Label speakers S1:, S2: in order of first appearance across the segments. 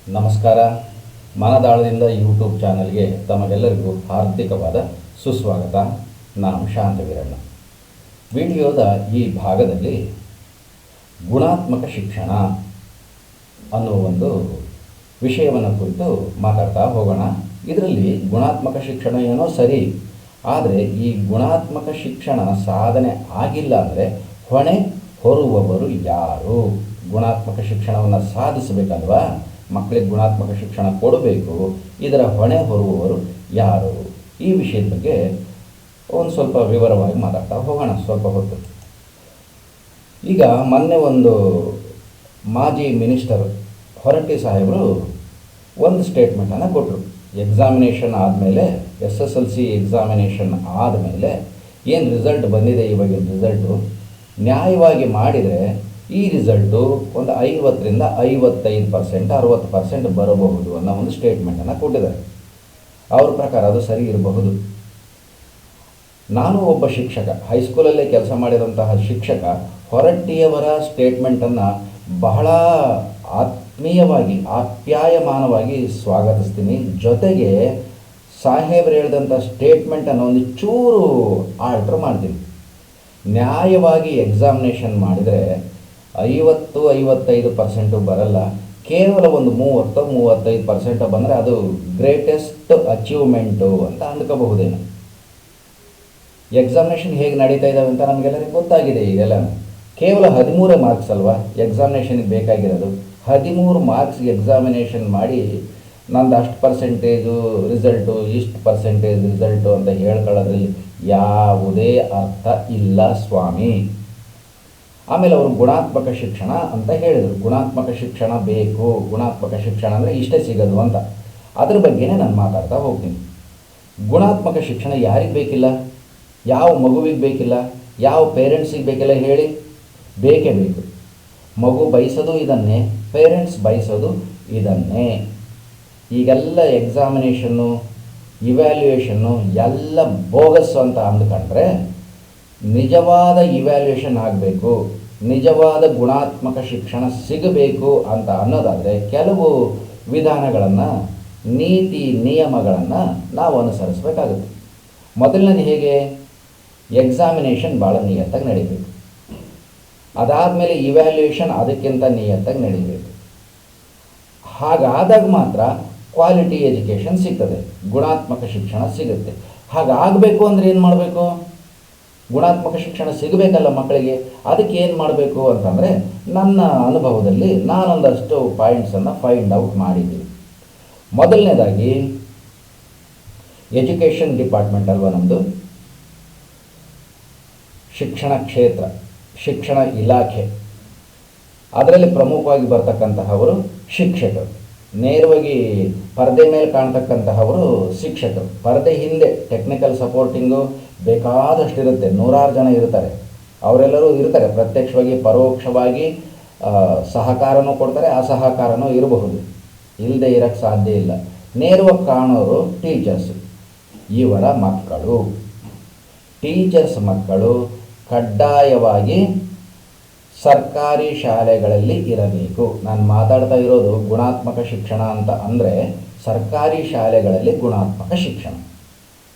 S1: ನಮಸ್ಕಾರ. ಮನದಾಳದಿಂದ ಯೂಟ್ಯೂಬ್ ಚಾನಲ್ಗೆ ತಮಗೆಲ್ಲರಿಗೂ ಹಾರ್ದಿಕವಾದ ಸುಸ್ವಾಗತ. ನಾನು ಶಾಂತವೀರಣ್ಣ. ವಿಡಿಯೋದ ಈ ಭಾಗದಲ್ಲಿ ಗುಣಾತ್ಮಕ ಶಿಕ್ಷಣ ಅನ್ನೋ ಒಂದು ವಿಷಯವನ್ನು ಕುರಿತು ಮಾತಾಡ್ತಾ ಹೋಗೋಣ. ಇದರಲ್ಲಿ ಗುಣಾತ್ಮಕ ಶಿಕ್ಷಣ ಏನೋ ಸರಿ, ಆದರೆ ಈ ಗುಣಾತ್ಮಕ ಶಿಕ್ಷಣ ಸಾಧನೆ ಆಗಿಲ್ಲ ಅಂದರೆ ಹೊಣೆ ಹೊರುವವರು ಯಾರು? ಗುಣಾತ್ಮಕ ಶಿಕ್ಷಣವನ್ನು ಸಾಧಿಸಬೇಕಲ್ವಾ, ಮಕ್ಕಳಿಗೆ ಗುಣಾತ್ಮಕ ಶಿಕ್ಷಣ ಕೊಡಬೇಕು, ಇದರ ಹೊಣೆ ಹೊರುವವರು ಯಾರು? ಈ ವಿಷಯದ ಬಗ್ಗೆ ಒಂದು ಸ್ವಲ್ಪ ವಿವರವಾಗಿ ಮಾತಾಡ್ತಾ ಹೋಗೋಣ ಸ್ವಲ್ಪ ಹೊತ್ತು. ಈಗ ಮೊನ್ನೆ ಒಂದು ಮಾಜಿ ಮಿನಿಸ್ಟರ್ ಹೊರಟ್ಟಿ ಸಾಹೇಬರು ಒಂದು ಸ್ಟೇಟ್ಮೆಂಟನ್ನು ಕೊಟ್ಟರು. ಎಕ್ಸಾಮಿನೇಷನ್ ಆದಮೇಲೆ, SSLC ಎಕ್ಸಾಮಿನೇಷನ್ ಆದಮೇಲೆ ಏನು ರಿಸಲ್ಟ್ ಬಂದಿದೆ, ಇವಾಗಿನ ರಿಸಲ್ಟು ನ್ಯಾಯವಾಗಿ ಮಾಡಿದರೆ ಈ ರಿಸಲ್ಟು ಒಂದು 50ರಿಂದ 55%, 60% ಬರಬಹುದು ಅನ್ನೋ ಒಂದು ಸ್ಟೇಟ್ಮೆಂಟನ್ನು ಕೊಟ್ಟಿದ್ದಾರೆ. ಅವ್ರ ಪ್ರಕಾರ ಅದು ಸರಿ ಇರಬಹುದು. ನಾನು ಒಬ್ಬ ಶಿಕ್ಷಕ, ಹೈಸ್ಕೂಲಲ್ಲೇ ಕೆಲಸ ಮಾಡಿದಂತಹ ಶಿಕ್ಷಕ, ಹೊರಟ್ಟಿಯವರ ಸ್ಟೇಟ್ಮೆಂಟನ್ನು ಬಹಳ ಆತ್ಮೀಯವಾಗಿ, ಆಪ್ಯಾಯಮಾನವಾಗಿ ಸ್ವಾಗತಿಸ್ತೀನಿ. ಜೊತೆಗೆ ಸಾಹೇಬರು ಹೇಳಿದಂಥ ಸ್ಟೇಟ್ಮೆಂಟನ್ನು ಒಂದು ಚೂರು ಆಲ್ಟ್ರ್ ಮಾಡ್ತೀನಿ. ನ್ಯಾಯವಾಗಿ ಎಕ್ಸಾಮಿನೇಷನ್ ಮಾಡಿದರೆ 50-55% ಬರಲ್ಲ, ಕೇವಲ ಒಂದು 30-35% ಬಂದರೆ ಅದು ಗ್ರೇಟೆಸ್ಟ್ ಅಚೀವ್ಮೆಂಟು ಅಂತ ಅಂದ್ಕೋಬಹುದೇನು. ಎಕ್ಸಾಮಿನೇಷನ್ ಹೇಗೆ ನಡೀತಾ ಇದ್ದಾವೆ ಅಂತ ನಮಗೆಲ್ಲರಿಗೂ ಗೊತ್ತಾಗಿದೆ. ಈಗೆಲ್ಲ ಕೇವಲ 13 ಮಾರ್ಕ್ಸ್ ಅಲ್ವಾ ಎಕ್ಸಾಮಿನೇಷನ್ಗೆ ಬೇಕಾಗಿರೋದು. 13 ಮಾರ್ಕ್ಸ್ ಎಕ್ಸಾಮಿನೇಷನ್ ಮಾಡಿ ನಂದು ಅಷ್ಟು ಪರ್ಸೆಂಟೇಜು ರಿಸಲ್ಟು, ಇಷ್ಟು ಪರ್ಸೆಂಟೇಜ್ ರಿಸಲ್ಟು ಅಂತ ಹೇಳ್ಕೊಳ್ಳೋದ್ರಲ್ಲಿ ಯಾವುದೇ ಅರ್ಥ ಇಲ್ಲ ಸ್ವಾಮಿ. ಆಮೇಲೆ ಅವರು ಗುಣಾತ್ಮಕ ಶಿಕ್ಷಣ ಅಂತ ಹೇಳಿದರು. ಗುಣಾತ್ಮಕ ಶಿಕ್ಷಣ ಬೇಕು, ಗುಣಾತ್ಮಕ ಶಿಕ್ಷಣ ಅಂದರೆ ಇಷ್ಟೇ ಸಿಗೋದು ಅಂತ. ಅದ್ರ ಬಗ್ಗೆನೇ ನಾನು ಮಾತಾಡ್ತಾ ಹೋಗ್ತೀನಿ. ಗುಣಾತ್ಮಕ ಶಿಕ್ಷಣ ಯಾರಿಗೆ ಬೇಕಿಲ್ಲ? ಯಾವ ಮಗುವಿಗೆ ಬೇಕಿಲ್ಲ? ಯಾವ ಪೇರೆಂಟ್ಸಿಗೆ ಬೇಕಿಲ್ಲ ಹೇಳಿ? ಬೇಕೇ ಬೇಕು. ಮಗು ಬಯಸೋದು ಇದನ್ನೇ, ಪೇರೆಂಟ್ಸ್ ಬಯಸೋದು ಇದನ್ನೇ. ಈಗೆಲ್ಲ ಎಕ್ಸಾಮಿನೇಷನ್ನು, ಇವ್ಯಾಲ್ಯೂಯೇಷನ್ನು ಎಲ್ಲ ಬೋಗಸ್ಸು ಅಂತ ಅಂದ್ಕೊಂಡ್ರೆ ನಿಜವಾದ ಇವ್ಯಾಲ್ಯೂಯೇಷನ್ ಆಗಬೇಕು, ನಿಜವಾದ ಗುಣಾತ್ಮಕ ಶಿಕ್ಷಣ ಸಿಗಬೇಕು ಅಂತ ಅನ್ನೋದಾದರೆ ಕೆಲವು ವಿಧಾನಗಳನ್ನು, ನೀತಿ ನಿಯಮಗಳನ್ನು ನಾವು ಅನುಸರಿಸಬೇಕಾಗುತ್ತೆ. ಮೊದಲನೇದು ಹೇಗೆ? ಎಕ್ಸಾಮಿನೇಷನ್ ಭಾಳ ನಿಯತ್ತಾಗಿ ನಡೀಬೇಕು. ಅದಾದಮೇಲೆ ಇವ್ಯಾಲ್ಯೂಯೇಷನ್ ಅದಕ್ಕಿಂತ ನಿಯತ್ತಾಗಿ ನಡೀಬೇಕು. ಹಾಗಾದಾಗ ಮಾತ್ರ ಕ್ವಾಲಿಟಿ ಎಜುಕೇಷನ್ ಸಿಗ್ತದೆ, ಗುಣಾತ್ಮಕ ಶಿಕ್ಷಣ ಸಿಗುತ್ತೆ. ಹಾಗಾಗಬೇಕು ಅಂದರೆ ಏನು ಮಾಡಬೇಕು? ಗುಣಾತ್ಮಕ ಶಿಕ್ಷಣ ಸಿಗಬೇಕಲ್ಲ ಮಕ್ಕಳಿಗೆ. ಅದಕ್ಕೆ ಏನು ಮಾಡಬೇಕು ಅಂತಂದರೆ, ನನ್ನ ಅನುಭವದಲ್ಲಿ ನಾನೊಂದಷ್ಟು ಪಾಯಿಂಟ್ಸನ್ನು ಫೈಂಡ್ ಔಟ್ ಮಾಡಿದ್ದೀನಿ. ಮೊದಲನೇದಾಗಿ, ಎಜುಕೇಷನ್ ಡಿಪಾರ್ಟ್ಮೆಂಟ್ ಅಲ್ವಾ ನಮ್ಮದು, ಶಿಕ್ಷಣ ಕ್ಷೇತ್ರ, ಶಿಕ್ಷಣ ಇಲಾಖೆ, ಅದರಲ್ಲಿ ಪ್ರಮುಖವಾಗಿ ಬರ್ತಕ್ಕಂತಹವರು ಶಿಕ್ಷಕರು. ನೇರವಾಗಿ ಪರದೆ ಮೇಲೆ ಕಾಣ್ತಕ್ಕಂತಹವರು ಶಿಕ್ಷಕರು. ಪರದೆ ಹಿಂದೆ ಟೆಕ್ನಿಕಲ್ ಸಪೋರ್ಟಿಂಗು ಬೇಕಾದಷ್ಟು ಇರುತ್ತೆ, 100 ಜನ ಇರ್ತಾರೆ. ಅವರೆಲ್ಲರೂ ಇರ್ತಾರೆ, ಪ್ರತ್ಯಕ್ಷವಾಗಿ ಪರೋಕ್ಷವಾಗಿ ಸಹಕಾರನೂ ಕೊಡ್ತಾರೆ, ಅಸಹಕಾರನೂ ಇರಬಹುದು, ಇಲ್ಲದೆ ಇರೋಕ್ಕೆ ಸಾಧ್ಯ ಇಲ್ಲ. ನೇರವಾಗಿ ಕಾಣೋರು ಟೀಚರ್ಸು. ಇವರ ಮಕ್ಕಳು, ಟೀಚರ್ಸ್ ಮಕ್ಕಳು ಕಡ್ಡಾಯವಾಗಿ ಸರ್ಕಾರಿ ಶಾಲೆಗಳಲ್ಲಿ ಇರಬೇಕು. ನಾನು ಮಾತಾಡ್ತಾ ಇರೋದು ಗುಣಾತ್ಮಕ ಶಿಕ್ಷಣ ಅಂತ ಅಂದರೆ ಸರ್ಕಾರಿ ಶಾಲೆಗಳಲ್ಲಿ ಗುಣಾತ್ಮಕ ಶಿಕ್ಷಣ.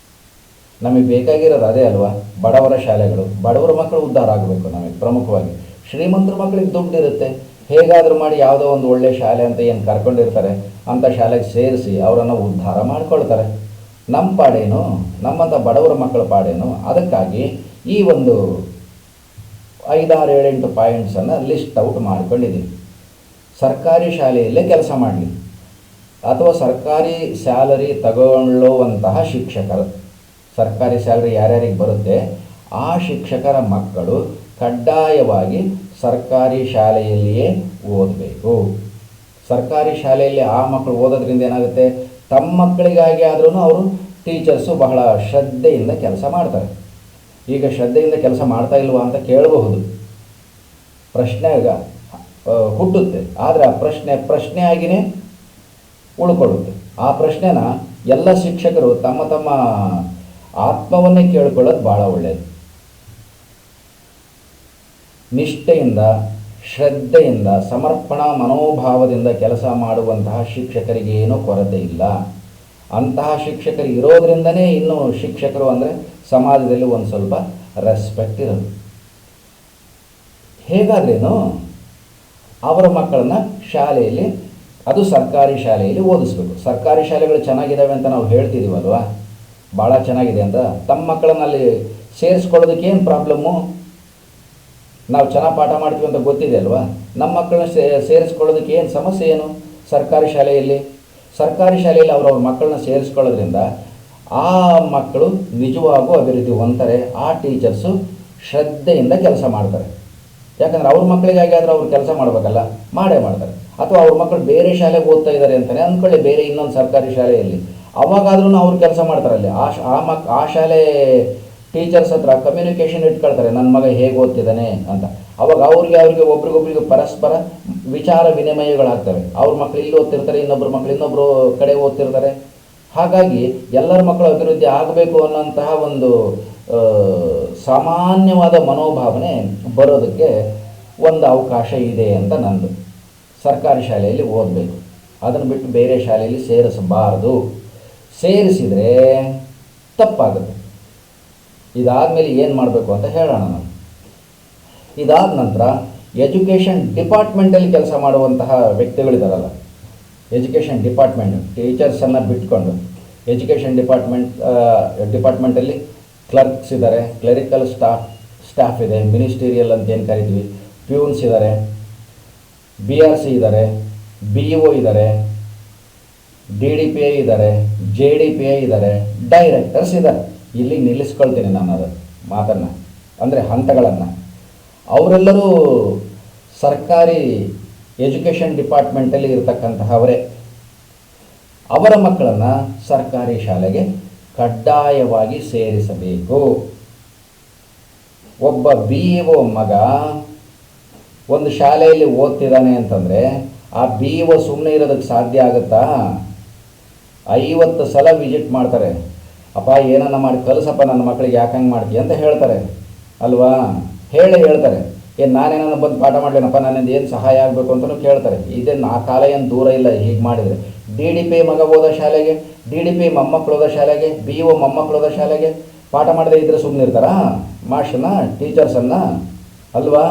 S1: ನಮಗೆ ಬೇಕಾಗಿರೋದು ಅದೇ ಅಲ್ವಾ, ಬಡವರ ಶಾಲೆಗಳು. ಬಡವರ ಮಕ್ಕಳು ಉದ್ಧಾರ ಆಗಬೇಕು ನಮಗೆ ಪ್ರಮುಖವಾಗಿ. ಶ್ರೀಮಂತರ ಮಕ್ಕಳಿಗೆ ದುಡ್ಡಿರುತ್ತೆ, ಹೇಗಾದರೂ ಮಾಡಿ ಯಾವುದೋ ಒಂದು ಒಳ್ಳೆಯ ಶಾಲೆ ಅಂತ ಏನು ಕರ್ಕೊಂಡಿರ್ತಾರೆ ಅಂಥ ಶಾಲೆಗೆ ಸೇರಿಸಿ ಅವರನ್ನು ಉದ್ಧಾರ ಮಾಡ್ಕೊಳ್ತಾರೆ. ನಮ್ಮ ಪಾಡೇನು, ನಮ್ಮಂಥ ಬಡವರ ಮಕ್ಕಳ ಪಾಡೇನು? ಅದಕ್ಕಾಗಿ ಈ ಒಂದು 5-6-7-8 ಪಾಯಿಂಟ್ಸನ್ನು ಲಿಸ್ಟ್ ಔಟ್ ಮಾಡ್ಕೊಂಡಿದ್ದೀನಿ. ಸರ್ಕಾರಿ ಶಾಲೆಯಲ್ಲೇ ಕೆಲಸ ಮಾಡಲಿ ಅಥವಾ ಸರ್ಕಾರಿ ಸ್ಯಾಲರಿ ತಗೊಳ್ಳುವಂತಹ ಶಿಕ್ಷಕರು, ಸರ್ಕಾರಿ ಸ್ಯಾಲರಿ ಯಾರ್ಯಾರಿಗೆ ಬರುತ್ತೆ ಆ ಶಿಕ್ಷಕರ ಮಕ್ಕಳು ಕಡ್ಡಾಯವಾಗಿ ಸರ್ಕಾರಿ ಶಾಲೆಯಲ್ಲಿಯೇ ಓದಬೇಕು. ಸರ್ಕಾರಿ ಶಾಲೆಯಲ್ಲಿ ಆ ಮಕ್ಕಳು ಓದೋದ್ರಿಂದ ಏನಾಗುತ್ತೆ, ತಮ್ಮ ಮಕ್ಕಳಿಗಾಗಿ ಆದ್ರೂ ಅವರು ಟೀಚರ್ಸು ಬಹಳ ಶ್ರದ್ಧೆಯಿಂದ ಕೆಲಸ ಮಾಡ್ತಾರೆ. ಈಗ ಶ್ರದ್ಧೆಯಿಂದ ಕೆಲಸ ಮಾಡ್ತಾ ಇಲ್ವಾ ಅಂತ ಕೇಳಬಹುದು, ಪ್ರಶ್ನೆ ಹುಟ್ಟುತ್ತೆ. ಆದರೆ ಆ ಪ್ರಶ್ನೆ ಆಗಿಯೇ ಉಳ್ಕೊಳ್ಳುತ್ತೆ. ಆ ಪ್ರಶ್ನೆನ ಎಲ್ಲ ಶಿಕ್ಷಕರು ತಮ್ಮ ತಮ್ಮ ಆತ್ಮವನ್ನೇ ಕೇಳ್ಕೊಳ್ಳೋದು ಭಾಳ ಒಳ್ಳೆಯದು. ನಿಷ್ಠೆಯಿಂದ ಶ್ರದ್ಧೆಯಿಂದ ಸಮರ್ಪಣಾ ಮನೋಭಾವದಿಂದ ಕೆಲಸ ಮಾಡುವಂತಹ ಶಿಕ್ಷಕರಿಗೆ ಏನೂ ಕೊರತೆ ಇಲ್ಲ. ಅಂತಹ ಶಿಕ್ಷಕರು ಇರೋದ್ರಿಂದನೇ ಇನ್ನು ಶಿಕ್ಷಕರು ಅಂದರೆ ಸಮಾಜದಲ್ಲಿ ಒಂದು ಸ್ವಲ್ಪ ರೆಸ್ಪೆಕ್ಟ್ ಇರೋದು. ಹೇಗಾದ್ರೇನು ಅವರ ಮಕ್ಕಳನ್ನ ಶಾಲೆಯಲ್ಲಿ, ಅದು ಸರ್ಕಾರಿ ಶಾಲೆಯಲ್ಲಿ ಓದಿಸ್ಬೇಕು. ಸರ್ಕಾರಿ ಶಾಲೆಗಳು ಚೆನ್ನಾಗಿದ್ದಾವೆ ಅಂತ ನಾವು ಹೇಳ್ತಿದ್ದೀವಲ್ವ, ಭಾಳ ಚೆನ್ನಾಗಿದೆ ಅಂತ. ತಮ್ಮ ಮಕ್ಕಳನ್ನಲ್ಲಿ ಸೇರಿಸ್ಕೊಳ್ಳೋದಕ್ಕೆ ಏನು ಪ್ರಾಬ್ಲಮ್ಮು? ನಾವು ಚೆನ್ನಾಗಿ ಪಾಠ ಮಾಡ್ತೀವಿ ಅಂತ ಗೊತ್ತಿದೆ ಅಲ್ವಾ. ನಮ್ಮ ಮಕ್ಕಳನ್ನ ಸೇರಿಸ್ಕೊಳ್ಳೋದಕ್ಕೆ ಏನು ಸಮಸ್ಯೆ ಏನು? ಸರ್ಕಾರಿ ಶಾಲೆಯಲ್ಲಿ ಅವರವ್ರ ಮಕ್ಕಳನ್ನ ಸೇರಿಸ್ಕೊಳ್ಳೋದ್ರಿಂದ ಆ ಮಕ್ಕಳು ನಿಜವಾಗೂ ಅಭಿವೃದ್ಧಿ ಹೊಂದ್ತಾರೆ. ಆ ಟೀಚರ್ಸು ಶ್ರದ್ಧೆಯಿಂದ ಕೆಲಸ ಮಾಡ್ತಾರೆ. ಯಾಕಂದರೆ ಅವ್ರ ಮಕ್ಕಳಿಗಾಗಿ ಆದರೂ ಅವ್ರು ಕೆಲಸ ಮಾಡಬೇಕಲ್ಲ, ಮಾಡೇ ಮಾಡ್ತಾರೆ. ಅಥವಾ ಅವ್ರ ಮಕ್ಕಳು ಬೇರೆ ಶಾಲೆಗೆ ಓದ್ತಾ ಇದ್ದಾರೆ ಅಂತಲೇ ಅಂದ್ಕೊಳ್ಳಿ, ಬೇರೆ ಇನ್ನೊಂದು ಸರ್ಕಾರಿ ಶಾಲೆಯಲ್ಲಿ, ಅವಾಗಾದ್ರೂ ಅವ್ರು ಕೆಲಸ ಮಾಡ್ತಾರಲ್ಲಿ. ಆ ಶಾಲೆ ಟೀಚರ್ಸ್ ಹತ್ರ ಕಮ್ಯುನಿಕೇಷನ್ ಇಟ್ಕೊಳ್ತಾರೆ, ನನ್ನ ಮಗ ಹೇಗೆ ಓದ್ತಿದ್ದಾನೆ ಅಂತ. ಅವಾಗ ಅವ್ರಿಗೆ ಒಬ್ರಿಗೊಬ್ರಿಗೆ ಪರಸ್ಪರ ವಿಚಾರ ವಿನಿಮಯಗಳಾಗ್ತವೆ. ಅವ್ರ ಮಕ್ಕಳು ಇಲ್ಲಿ ಓದ್ತಿರ್ತಾರೆ, ಇನ್ನೊಬ್ಬರ ಮಕ್ಕಳು ಇನ್ನೊಬ್ಬರು ಕಡೆ ಓದ್ತಿರ್ತಾರೆ. ಹಾಗಾಗಿ ಎಲ್ಲರ ಮಕ್ಕಳು ಅಭಿವೃದ್ಧಿ ಆಗಬೇಕು ಅನ್ನೋಂತಹ ಒಂದು ಸಾಮಾನ್ಯವಾದ ಮನೋಭಾವನೆ ಬರೋದಕ್ಕೆ ಒಂದು ಅವಕಾಶ ಇದೆ ಅಂತ ನಂದು. ಸರ್ಕಾರಿ ಶಾಲೆಯಲ್ಲಿ ಓದಬೇಕು, ಅದನ್ನು ಬಿಟ್ಟು ಬೇರೆ ಶಾಲೆಯಲ್ಲಿ ಸೇರಿಸಬಾರ್ದು. ಸೇರಿಸಿದರೆ ತಪ್ಪಾಗುತ್ತೆ. ಇದಾದಮೇಲೆ ಏನು ಮಾಡಬೇಕು ಅಂತ ಹೇಳೋಣ ನಾನು. ಇದಾದ ನಂತರ ಎಜುಕೇಷನ್ ಡಿಪಾರ್ಟ್ಮೆಂಟಲ್ಲಿ ಕೆಲಸ ಮಾಡುವಂತಹ ವ್ಯಕ್ತಿಗಳಿದಾರಲ್ಲ, ಎಜುಕೇಷನ್ ಡಿಪಾರ್ಟ್ಮೆಂಟ್ ಟೀಚರ್ಸನ್ನು ಬಿಟ್ಕೊಂಡು ಎಜುಕೇಷನ್ ಡಿಪಾರ್ಟ್ಮೆಂಟಲ್ಲಿ ಕ್ಲರ್ಕ್ಸ್ ಇದ್ದಾರೆ, ಕ್ಲರಿಕಲ್ ಸ್ಟಾಫ್ ಇದೆ, ಮಿನಿಸ್ಟೀರಿಯಲ್ ಅಂತ ಏನು ಕರಿತೀವಿ, ಪ್ಯೂನ್ಸ್ ಇದ್ದಾರೆ, BRC ಇದ್ದಾರೆ, BO ಇದ್ದಾರೆ, DDPI ಇದ್ದಾರೆ, JDPI ಇದ್ದಾರೆ, ಡೈರೆಕ್ಟರ್ಸ್ ಇದ್ದಾರೆ. ಇಲ್ಲಿ ನಿಲ್ಲಿಸ್ಕೊಳ್ತೀನಿ ನಾನು ಅದು ಮಾತನ್ನು, ಅಂದರೆ ಹಂತಗಳನ್ನು. ಅವರೆಲ್ಲರೂ ಸರ್ಕಾರಿ ಎಜುಕೇಷನ್ ಡಿಪಾರ್ಟ್ಮೆಂಟಲ್ಲಿ ಇರತಕ್ಕಂತಹವರೇ. ಅವರ ಮಕ್ಕಳನ್ನು ಸರ್ಕಾರಿ ಶಾಲೆಗೆ ಕಡ್ಡಾಯವಾಗಿ ಸೇರಿಸಬೇಕು. ಒಬ್ಬ BO ಮಗ ಒಂದು ಶಾಲೆಯಲ್ಲಿ ಓದ್ತಿದ್ದಾನೆ ಅಂತಂದರೆ ಆ BO ಸುಮ್ಮನೆ ಇರೋದಕ್ಕೆ ಸಾಧ್ಯ ಆಗುತ್ತಾ? 50 ಸಲ ವಿಸಿಟ್ ಮಾಡ್ತಾರೆ. ಅಪ್ಪ ಏನನ್ನ ಮಾಡಿ ಕಲಿಸಪ್ಪ ನನ್ನ ಮಕ್ಕಳಿಗೆ, ಯಾಕೆ ಹಂಗೆ ಮಾಡ್ತೀಯ ಅಂತ ಹೇಳ್ತಾರೆ ಅಲ್ವಾ. ಹೇಳ್ತಾರೆ, ಏನು ನಾನೇನನ್ನ ಬಂದು ಪಾಠ ಮಾಡಲೇನಪ್ಪ, ನನ್ನಿಂದ ಏನು ಸಹಾಯ ಆಗಬೇಕು ಅಂತಲೂ ಕೇಳ್ತಾರೆ. ಇದೇನು ಆ ಕಾಲ ಏನು ದೂರ ಇಲ್ಲ ಹೀಗೆ ಮಾಡಿದರೆ. DDPI ಮಗ ಹೋದ ಶಾಲೆಗೆ, DDPI ಮೊಮ್ಮಕ್ಕಳು ಹೋದ ಶಾಲೆಗೆ, BO ಮೊಮ್ಮಕ್ಕಳು ಹೋದ ಶಾಲೆಗೆ ಪಾಠ ಮಾಡದೇ ಇದ್ದರೆ ಸುಮ್ಮನೆ ಇರ್ತಾರಾ ಮಾಸ್ಟರ್ನ, ಟೀಚರ್ಸನ್ನು ಅಲ್ವಾ.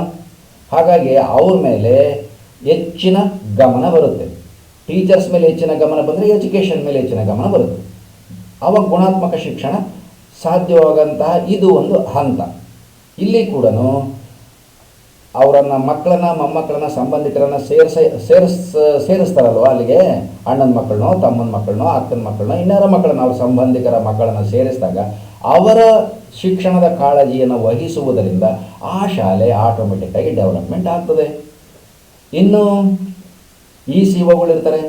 S1: ಹಾಗಾಗಿ ಅವ್ರ ಮೇಲೆ ಹೆಚ್ಚಿನ ಗಮನ ಬರುತ್ತೆ. ಟೀಚರ್ಸ್ ಮೇಲೆ ಹೆಚ್ಚಿನ ಗಮನ ಬಂದರೆ ಎಜುಕೇಷನ್ ಮೇಲೆ ಹೆಚ್ಚಿನ ಗಮನ ಬರುತ್ತೆ. ಆವಾಗ ಗುಣಾತ್ಮಕ ಶಿಕ್ಷಣ ಸಾಧ್ಯವಾಗಂತಹ ಇದು ಒಂದು ಹಂತ. ಇಲ್ಲಿ ಕೂಡ ಅವರನ್ನು ಮಕ್ಕಳನ್ನ ಮೊಮ್ಮಕ್ಕಳನ್ನ ಸಂಬಂಧಿಕರನ್ನು ಸೇರಿಸ್ತಾರಲ್ವ ಅಲ್ಲಿಗೆ, ಅಣ್ಣನ ಮಕ್ಕಳನ್ನೋ ತಮ್ಮನ ಮಕ್ಕಳನ್ನೋ ಅಕ್ಕನ ಮಕ್ಕಳನ್ನೋ ಇನ್ಯಾರ ಮಕ್ಕಳನ್ನ, ಅವ್ರ ಸಂಬಂಧಿಕರ ಮಕ್ಕಳನ್ನು ಸೇರಿಸಿದಾಗ ಅವರ ಶಿಕ್ಷಣದ ಕಾಳಜಿಯನ್ನು ವಹಿಸುವುದರಿಂದ ಆ ಶಾಲೆ ಆಟೋಮೆಟಿಕ್ಕಾಗಿ ಡೆವಲಪ್ಮೆಂಟ್ ಆಗ್ತದೆ. ಇನ್ನು ECOಗಳು ಇರ್ತಾರೆ,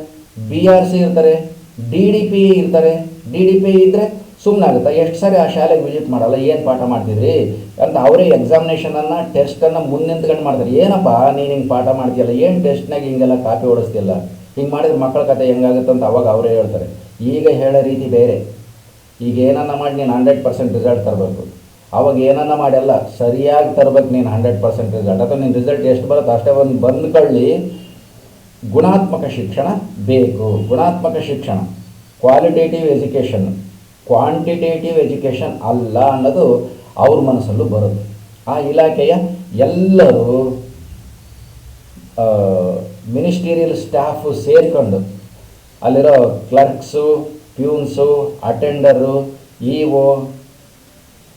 S1: BRC ಇರ್ತಾರೆ, DDPI ಇರ್ತಾರೆ. DDPI ಇದ್ದರೆ ಸುಮ್ಮನಾಗುತ್ತಾ, ಎಷ್ಟು ಸಾರಿ ಆ ಶಾಲೆಗೆ ವಿಸಿಟ್ ಮಾಡಲ್ಲ, ಏನು ಪಾಠ ಮಾಡ್ತಿದ್ರಿ ಅಂತ ಅವರೇ ಎಕ್ಸಾಮಿನೇಷನನ್ನು ಟೆಸ್ಟನ್ನು ಮುಂದೆ ನಿಂತ್ಕೊಂಡು ಮಾಡ್ತಾರೆ. ಏನಪ್ಪ ನೀನು ಹಿಂಗೆ ಪಾಠ ಮಾಡ್ತೀಯಲ್ಲ, ಏನು ಟೆಸ್ಟ್ನಾಗ ಹಿಂಗೆಲ್ಲ ಕಾಪಿ ಓಡಿಸ್ತಿಲ್ಲ, ಹಿಂಗೆ ಮಾಡಿದ್ರೆ ಮಕ್ಕಳ ಕತೆ ಹೆಂಗಾಗುತ್ತೆ ಅಂತ ಅವಾಗ ಅವರೇ ಹೇಳ್ತಾರೆ. ಈಗ ಹೇಳೋ ರೀತಿ ಬೇರೆ. ಈಗ ಏನನ್ನ ಮಾಡಿ ನೀನು 100% ರಿಸಲ್ಟ್ ತರಬೇಕು, ಅವಾಗ ಏನನ್ನ ಮಾಡಿಲ್ಲ ಸರಿಯಾಗಿ ತರಬೇಕು ನೀನು 100% ರಿಸಲ್ಟ್. ಅಥವಾ ನಿನ್ನ ರಿಸಲ್ಟ್ ಎಷ್ಟು ಬರುತ್ತೆ ಅಷ್ಟೇ ಒಂದು ಬಂದ್ಕೊಳ್ಳಿ. ಗುಣಾತ್ಮಕ ಶಿಕ್ಷಣ ಬೇಕು. ಗುಣಾತ್ಮಕ ಶಿಕ್ಷಣ, ಕ್ವಾಲಿಟೇಟಿವ್ ಎಜುಕೇಷನ್, ಕ್ವಾಂಟಿಟೇಟಿವ್ ಎಜುಕೇಷನ್ ಅಲ್ಲ ಅನ್ನೋದು ಅವ್ರ ಮನಸ್ಸಲ್ಲೂ ಬರುತ್ತೆ. ಆ ಇಲಾಖೆಯ ಎಲ್ಲರೂ ಮಿನಿಸ್ಟೀರಿಯಲ್ ಸ್ಟಾಫು ಸೇರಿಕೊಂಡು ಅಲ್ಲಿರೋ ಕ್ಲರ್ಕ್ಸು, ಪ್ಯೂನ್ಸು, ಅಟೆಂಡರು, EO,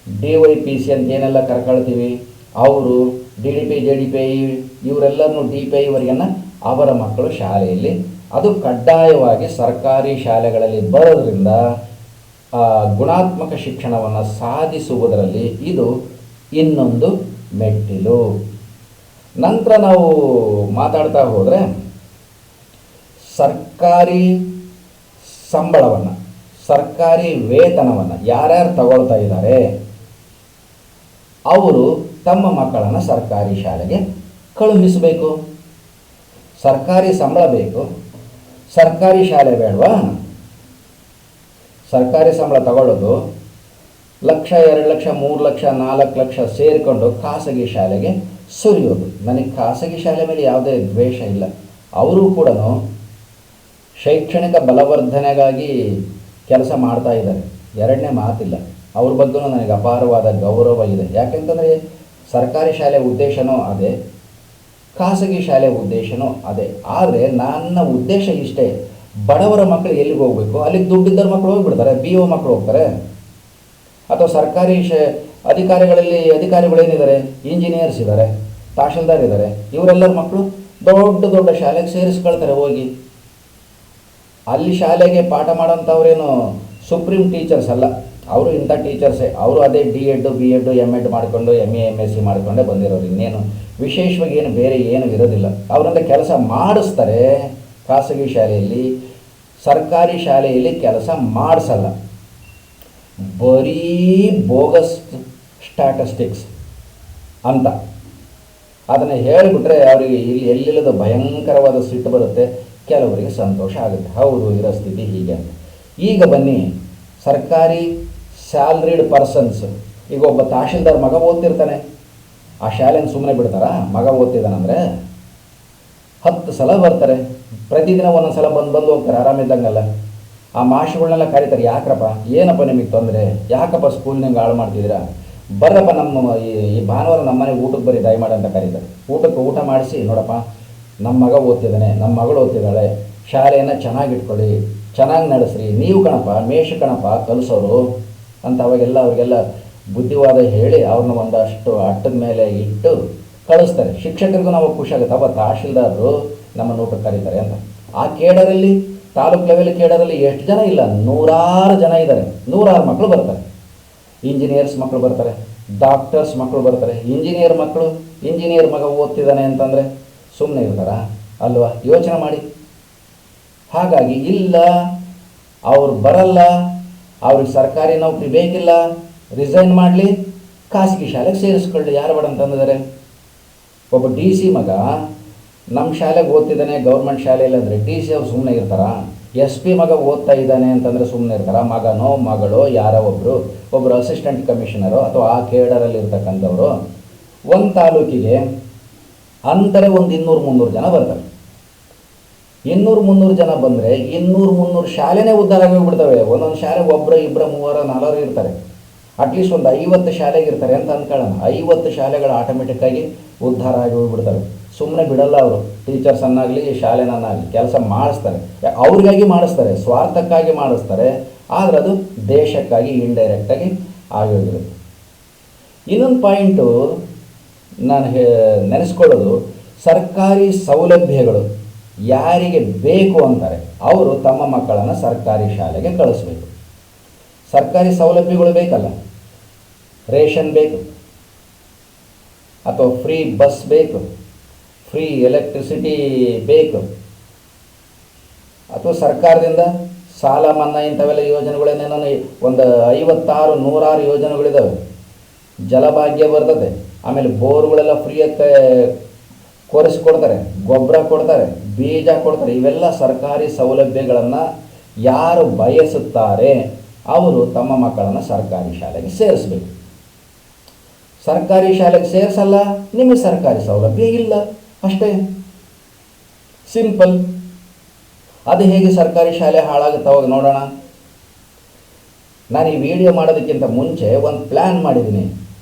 S1: DYPC ಅಂತ ಏನೆಲ್ಲ ಕರ್ಕೊಳ್ತೀವಿ ಅವರು, DDPI, JDPI ಇವರೆಲ್ಲರನ್ನು DPI ವರೆಗನ್ನು ಅವರ ಮಕ್ಕಳು ಶಾಲೆಯಲ್ಲಿ, ಅದು ಕಡ್ಡಾಯವಾಗಿ ಸರ್ಕಾರಿ ಶಾಲೆಗಳಲ್ಲಿ ಬರೋದ್ರಿಂದ ಗುಣಾತ್ಮಕ ಶಿಕ್ಷಣವನ್ನು ಸಾಧಿಸುವುದರಲ್ಲಿ ಇದು ಇನ್ನೊಂದು ಮೆಟ್ಟಿಲು. ನಂತರ ನಾವು ಮಾತಾಡ್ತಾ ಹೋದರೆ ಸರ್ಕಾರಿ ಸಂಬಳವನ್ನು, ಸರ್ಕಾರಿ ವೇತನವನ್ನು ಯಾರ್ಯಾರು ತಗೊಳ್ತಾ ಇದ್ದಾರೆ ಅವರು ತಮ್ಮ ಮಕ್ಕಳನ್ನು ಸರ್ಕಾರಿ ಶಾಲೆಗೆ ಕಳುಹಿಸಬೇಕು. ಸರ್ಕಾರಿ ಸಂಬಳ ಬೇಕು, ಸರ್ಕಾರಿ ಶಾಲೆ ಬೇಡವಾ? ಸರ್ಕಾರಿ ಸಂಬಳ ತಗೊಳ್ಳೋದು 1 ಲಕ್ಷ, 2 ಲಕ್ಷ, 3 ಲಕ್ಷ, 4 ಲಕ್ಷ ಸೇರಿಕೊಂಡು ಖಾಸಗಿ ಶಾಲೆಗೆ ಸುರಿಯೋದು. ನನಗೆ ಖಾಸಗಿ ಶಾಲೆ ಮೇಲೆ ಯಾವುದೇ ದ್ವೇಷ ಇಲ್ಲ. ಅವರು ಕೂಡ ಶೈಕ್ಷಣಿಕ ಬಲವರ್ಧನೆಗಾಗಿ ಕೆಲಸ ಮಾಡ್ತಾ ಇದ್ದಾರೆ, ಎರಡನೇ ಮಾತಿಲ್ಲ. ಅವ್ರ ಬಗ್ಗೆನೂ ನನಗೆ ಅಪಾರವಾದ ಗೌರವ ಇದೆ. ಯಾಕೆಂತಂದರೆ ಸರ್ಕಾರಿ ಶಾಲೆ ಉದ್ದೇಶನೂ ಅದೇ, ಖಾಸಗಿ ಶಾಲೆ ಉದ್ದೇಶನೂ ಅದೇ. ಆದರೆ ನನ್ನ ಉದ್ದೇಶ ಇಷ್ಟೇ, ಬಡವರ ಮಕ್ಕಳು ಎಲ್ಲಿಗೆ ಹೋಗಬೇಕು ಅಲ್ಲಿಗೆ ದುಡ್ಡಿದ್ದರ ಮಕ್ಕಳು ಹೋಗಿಬಿಡ್ತಾರೆ, BO ಮಕ್ಕಳು ಹೋಗ್ತಾರೆ. ಅಥವಾ ಸರ್ಕಾರಿ ಅಧಿಕಾರಿಗಳೇನಿದ್ದಾರೆ, ಇಂಜಿನಿಯರ್ಸ್ ಇದ್ದಾರೆ, ತಹಶೀಲ್ದಾರ್ ಇದ್ದಾರೆ, ಇವರೆಲ್ಲರ ಮಕ್ಕಳು ದೊಡ್ಡ ದೊಡ್ಡ ಶಾಲೆಗೆ ಸೇರಿಸ್ಕೊಳ್ತಾರೆ ಹೋಗಿ. ಅಲ್ಲಿ ಶಾಲೆಗೆ ಪಾಠ ಮಾಡೋಂಥವ್ರೇನು ಸುಪ್ರೀಂ ಟೀಚರ್ಸ್ ಅಲ್ಲ, ಅವರು ಇಂಥ ಟೀಚರ್ಸೇ. ಅವರು ಅದೇ D.Ed B.Ed M.Ed ಮಾಡಿಕೊಂಡು MA MSc ಮಾಡಿಕೊಂಡೇ ಬಂದಿರೋರು. ಇನ್ನೇನು ವಿಶೇಷವಾಗಿ ಏನು ಬೇರೆ ಏನು ಇರೋದಿಲ್ಲ. ಅವರಿಂದ ಕೆಲಸ ಮಾಡಿಸ್ತಾರೆ ಖಾಸಗಿ ಶಾಲೆಯಲ್ಲಿ, ಸರ್ಕಾರಿ ಶಾಲೆಯಲ್ಲಿ ಕೆಲಸ ಮಾಡಿಸಲ್ಲ. ಬರೀ ಬೋಗಸ್ ಸ್ಟ್ಯಾಟಿಸ್ಟಿಕ್ಸ್ ಅಂತ ಅದನ್ನು ಹೇಳಿಬಿಟ್ರೆ ಅವರಿಗೆ ಇಲ್ಲಿ ಎಲ್ಲಿಲ್ಲದ ಭಯಂಕರವಾದ ಸಿಟ್ಟು ಬರುತ್ತೆ, ಕೆಲವರಿಗೆ ಸಂತೋಷ ಆಗುತ್ತೆ. ಹೌದು, ಇರೋ ಸ್ಥಿತಿ ಹೀಗೆ ಅಂತ. ಈಗ ಬನ್ನಿ, ಸರ್ಕಾರಿ ಸ್ಯಾಲ್ರಿಡ್ ಪರ್ಸನ್ಸ್, ಈಗ ಒಬ್ಬ ತಹಶೀಲ್ದಾರ್ ಮಗ ಓದ್ತಿರ್ತಾನೆ, ಆ ಶಾಲೆನ ಸುಮ್ಮನೆ ಬಿಡ್ತಾರಾ? ಮಗ ಓದ್ತಿದ್ದಾನಂದರೆ 10 ಸಲ ಬರ್ತಾರೆ, ಪ್ರತಿದಿನ ಒಂದೊಂದು ಸಲ ಬಂದು ಹೋಗ್ತಾರೆ, ಆರಾಮಿದ್ದಂಗಲ್ಲ. ಆ ಮಾಸ್ಟರ್ಗಳನ್ನೆಲ್ಲ ಕರೀತಾರೆ, ಯಾಕ್ರಪ್ಪ, ಏನಪ್ಪ ನಿಮಗೆ ತೊಂದರೆ, ಯಾಕಪ್ಪ ಸ್ಕೂಲ್ ನಿಮ್ಗೆ ಹಾಳು ಮಾಡ್ತಿದ್ದೀರಾ, ಬರ್ರಪ್ಪ ನಮ್ಮ ಈ ಭಾನುವಾರ ನಮ್ಮ ಮನೆಗೆ ಊಟಕ್ಕೆ ಬರೀ ದಯಮಾಡಿ ಅಂತ ಕರೀತಾರೆ. ಊಟ ಮಾಡಿಸಿ, ನೋಡಪ್ಪ ನಮ್ಮ ಮಗ ಓದ್ತಿದ್ದಾನೆ, ನಮ್ಮ ಮಗಳು ಓದ್ತಿದ್ದಾಳೆ, ಶಾಲೆಯನ್ನು ಚೆನ್ನಾಗಿಟ್ಕೊಳ್ಳಿ, ಚೆನ್ನಾಗಿ ನಡೆಸ್ರಿ, ನೀವು ಕಣಪ್ಪ ಮೇಷ ಕಣಪ್ಪ ಕಲಿಸೋರು ಅಂತ ಅವ್ರಿಗೆಲ್ಲ ಬುದ್ಧಿವಾದ ಹೇಳಿ ಅವ್ರನ್ನ ಒಂದಷ್ಟು ಅಟ್ಟದ ಮೇಲೆ ಇಟ್ಟು ಕಳಿಸ್ತಾರೆ. ಶಿಕ್ಷಕರಿಗೂ ನಾವು ಖುಷಿ ಆಗುತ್ತೆ, ಅವ ತಹಶೀಲ್ದಾರರು ನಮ್ಮನ್ನು ಊಟಕ್ಕೆ ಕರೀತಾರೆ ಅಂತ. ಆ ಕೇಡರಲ್ಲಿ, ತಾಲೂಕು ಲೆವೆಲ್ ಕೇಡರಲ್ಲಿ ಎಷ್ಟು ಜನ ಇಲ್ಲ, 100 ಜನ ಇದ್ದಾರೆ, 100 ಮಕ್ಕಳು ಬರ್ತಾರೆ. ಇಂಜಿನಿಯರ್ಸ್ ಮಕ್ಕಳು ಬರ್ತಾರೆ, ಡಾಕ್ಟರ್ಸ್ ಮಕ್ಕಳು ಬರ್ತಾರೆ. ಇಂಜಿನಿಯರ್ ಮಗ ಓದ್ತಿದ್ದಾನೆ ಅಂತಂದರೆ ಸುಮ್ಮನೆ ಇರ್ತಾರಾ? ಅಲ್ವಾ? ಯೋಚನೆ ಮಾಡಿ. ಹಾಗಾಗಿ ಇಲ್ಲ, ಅವ್ರು ಬರಲ್ಲ, ಅವ್ರಿಗೆ ಸರ್ಕಾರಿ ನೌಕರಿ ಬೇಕಿಲ್ಲ, ರಿಸೈನ್ ಮಾಡಲಿ, ಖಾಸಗಿ ಶಾಲೆಗೆ ಸೇರಿಸ್ಕೊಳ್ಳಿ, ಯಾರು ಬೇಡ ಅಂತಂದಿದ್ದಾರೆ. ಒಬ್ಬ DC ಮಗ ನಮ್ಮ ಶಾಲೆಗೆ ಓದ್ತಿದ್ದಾನೆ ಗೌರ್ಮೆಂಟ್ ಶಾಲೆಯಲ್ಲಿ ಅಂದರೆ DC ಅವ್ರು ಸುಮ್ಮನೆ ಇರ್ತಾರಾ? SP ಮಗ ಓದ್ತಾ ಇದ್ದಾನೆ ಅಂತಂದರೆ ಸುಮ್ಮನೆ ಇರ್ತಾರ? ಮಗನೋ ಮಗಳೋ ಯಾರೋ ಒಬ್ಬರು ಅಸಿಸ್ಟೆಂಟ್ ಕಮಿಷನರು ಅಥವಾ ಆ ಕೇಡರಲ್ಲಿ ಇರ್ತಕ್ಕಂಥವ್ರು ಒಂದು ತಾಲೂಕಿಗೆ ಅಂತಾರೆ ಒಂದು 200-300 ಜನ ಬರ್ತಾರೆ. 200-300 ಜನ ಬಂದರೆ 200-300 ಶಾಲೆನೇ ಉದ್ಧಾರ ಆಗೋಗ್ಬಿಡ್ತವೆ. ಒಂದೊಂದು ಶಾಲೆಗೆ ಒಬ್ಬರು 2-3-4 ಇರ್ತಾರೆ. ಅಟ್ಲೀಸ್ಟ್ ಒಂದು 50 ಶಾಲೆಗೆ ಇರ್ತಾರೆ ಅಂತ ಅಂದ್ಕೊಳ್ಳೋಣ. 50 ಶಾಲೆಗಳು ಆಟೋಮೆಟಿಕ್ಕಾಗಿ ಉದ್ಧಾರ ಆಗಿ ಹೋಗ್ಬಿಡ್ತವೆ. ಸುಮ್ಮನೆ ಬಿಡಲ್ಲ ಅವರು. ಟೀಚರ್ಸನ್ನಾಗಲಿ ಶಾಲೆನನ್ನಾಗಲಿ ಕೆಲಸ ಮಾಡಿಸ್ತಾರೆ, ಅವ್ರಿಗಾಗಿ ಮಾಡಿಸ್ತಾರೆ, ಸ್ವಾರ್ಥಕ್ಕಾಗಿ ಮಾಡಿಸ್ತಾರೆ. ಆದರೆ ಅದು ದೇಶಕ್ಕಾಗಿ ಇಂಡೈರೆಕ್ಟಾಗಿ ಆಗೋಗಿರುತ್ತೆ. ಇನ್ನೊಂದು ಪಾಯಿಂಟು ನಾನು ನೆನೆಸ್ಕೊಳ್ಳೋದು, ಸರ್ಕಾರಿ ಸೌಲಭ್ಯಗಳು ಯಾರಿಗೆ ಬೇಕು ಅಂತಾರೆ ಅವರು ತಮ್ಮ ಮಕ್ಕಳನ್ನು ಸರ್ಕಾರಿ ಶಾಲೆಗೆ ಕಳಿಸ್ಬೇಕು. ಸರ್ಕಾರಿ ಸೌಲಭ್ಯಗಳು ಬೇಕಲ್ಲ, ರೇಷನ್ ಬೇಕು, ಅಥವಾ ಫ್ರೀ ಬಸ್ ಬೇಕು, ಫ್ರೀ ಎಲೆಕ್ಟ್ರಿಸಿಟಿ ಬೇಕು, ಅಥವಾ ಸರ್ಕಾರದಿಂದ ಸಾಲ ಮನ್ನಾ ಇಂಥವೆಲ್ಲ ಯೋಜನೆಗಳೇನೇನೋ ಒಂದು 56-106 ಯೋಜನೆಗಳಿದ್ದಾವೆ. ಜಲಭಾಗ್ಯ ಬರ್ತದೆ, ಆಮೇಲೆ ಬೋರ್ಗಳೆಲ್ಲ ಫ್ರೀಯಾಗಿ ಕೊರೆಸ್ಕೊಡ್ತಾರೆ, ಗೊಬ್ಬರ ಕೊಡ್ತಾರೆ, ಬೀಜ ಕೊಡ್ತಾರೆ. ಇವೆಲ್ಲ ಸರ್ಕಾರಿ ಸೌಲಭ್ಯಗಳನ್ನು ಯಾರು ಬಯಸುತ್ತಾರೆ ಅವರು ತಮ್ಮ ಮಕ್ಕಳನ್ನು ಸರ್ಕಾರಿ ಶಾಲೆಗೆ ಸೇರಿಸಬೇಕು. ಸರ್ಕಾರಿ ಶಾಲೆಗೆ ಸೇರಿಸಲ್ಲ, ನಿಮಗೆ ಸರ್ಕಾರಿ ಸೌಲಭ್ಯ ಇಲ್ಲ, ಅಷ್ಟೇ, ಸಿಂಪಲ್. ಅದು ಹೇಗೆ ಸರ್ಕಾರಿ ಶಾಲೆ ಹಾಳಾಗುತ್ತವಾಗ ನೋಡೋಣ. ನಾನು ಈ ವಿಡಿಯೋ ಮಾಡೋದಕ್ಕಿಂತ ಮುಂಚೆ ಒಂದು ಪ್ಲ್ಯಾನ್ ಮಾಡಿದ್ದೀನಿ.